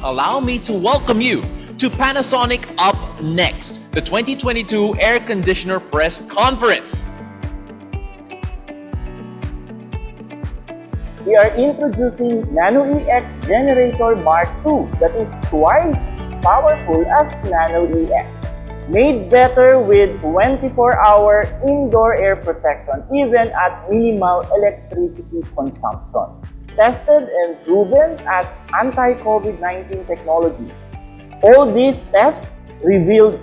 allow me to welcome you to Panasonic UP NEXT, the 2022 Air Conditioner Press Conference. We are introducing nanoe X Generator Mark II that is twice powerful as nanoe X. Made better with 24-hour indoor air protection even at minimal electricity consumption. Tested and proven as anti-COVID-19 technology. All these tests revealed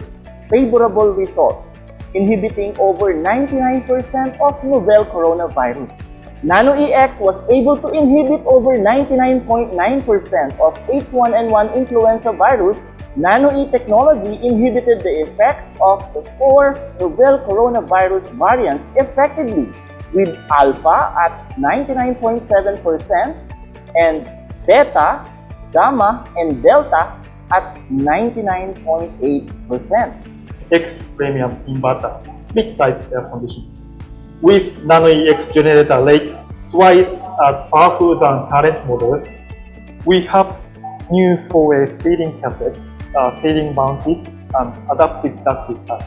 favorable results, inhibiting over 99% of novel coronavirus. nanoe X was able to inhibit over 99.9% of H1N1 influenza virus. Nanoe technology inhibited the effects of the 4 novel coronavirus variants effectively, with alpha at 99.7% and beta, gamma, and delta at 99.8%. X Premium Inverter split type air conditioners. With nanoe X generator rate twice as powerful than current models, we have new 4-way sealing cassette, sealing mounted and adaptive ducted type.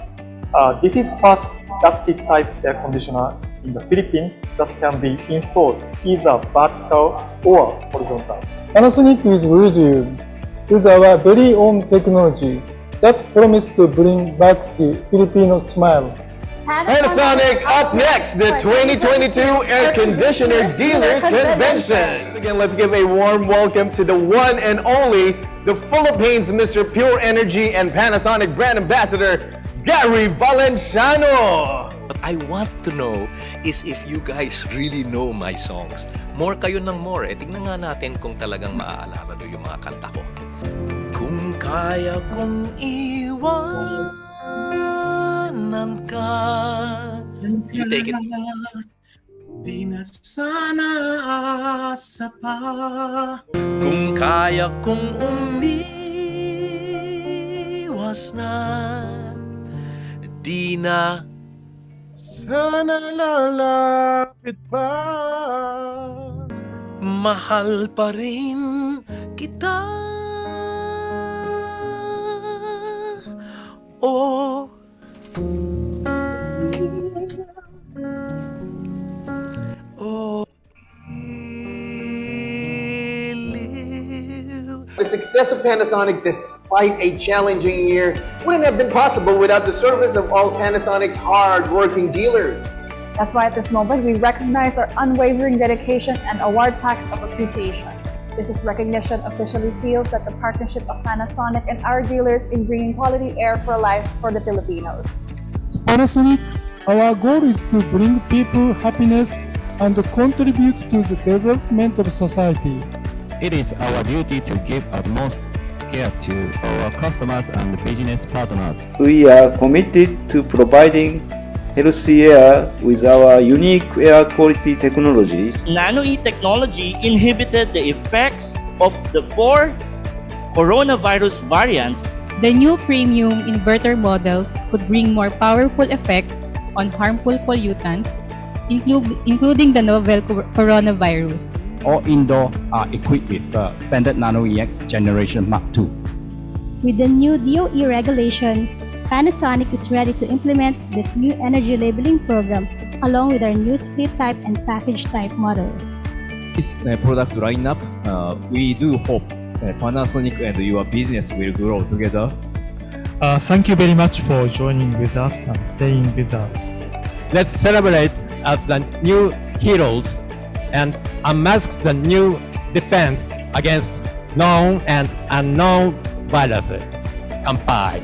This is first ducted type air conditioner in the Philippines that can be installed either vertical or horizontal. Panasonic is with our very own technology that promises to bring back the Filipino smile. Panasonic UP NEXT, the 2022 Air Conditioner Dealers Convention. Once again, let's give a warm welcome to the one and only, the Philippines Mr. Pure Energy and Panasonic Brand Ambassador, Gary Valenciano. What I want to know is if you guys really know my songs. More kayo ng more. Tingnan nga natin kung talagang maaalala nyo yung mga kanta ko. Kung kaya kong iwanan ka. You take it. Di na sana asa pa. Kung kaya kong umiwas na, di na Sana lalapit pa. mahal pa rin kita. Oh, The success of Panasonic despite a challenging year wouldn't have been possible without the service of all Panasonic's hard-working dealers. That's why at this moment, we recognize our unwavering dedication and award plaques of appreciation. This is recognition officially seals that the partnership of Panasonic and our dealers in bringing quality air for life for the Filipinos. At Panasonic, our goal is to bring people happiness and contribute to the development of society. It is our duty to give utmost care to our customers and business partners. We are committed to providing healthy air with our unique air quality technologies. Nanoe technology inhibited the effects of the 4 coronavirus variants. The new premium inverter models could bring more powerful effect on harmful pollutants, including the novel coronavirus. All indoor are equipped with the standard nanoe X generation Mark II. With the new DOE regulation, Panasonic is ready to implement this new energy labeling program along with our new split type and package type model. This product lineup, we do hope Panasonic and your business will grow together. Thank you very much for joining with us and staying with us. Let's celebrate as the new heroes and unmask the new defense against known and unknown viruses. Kanpai.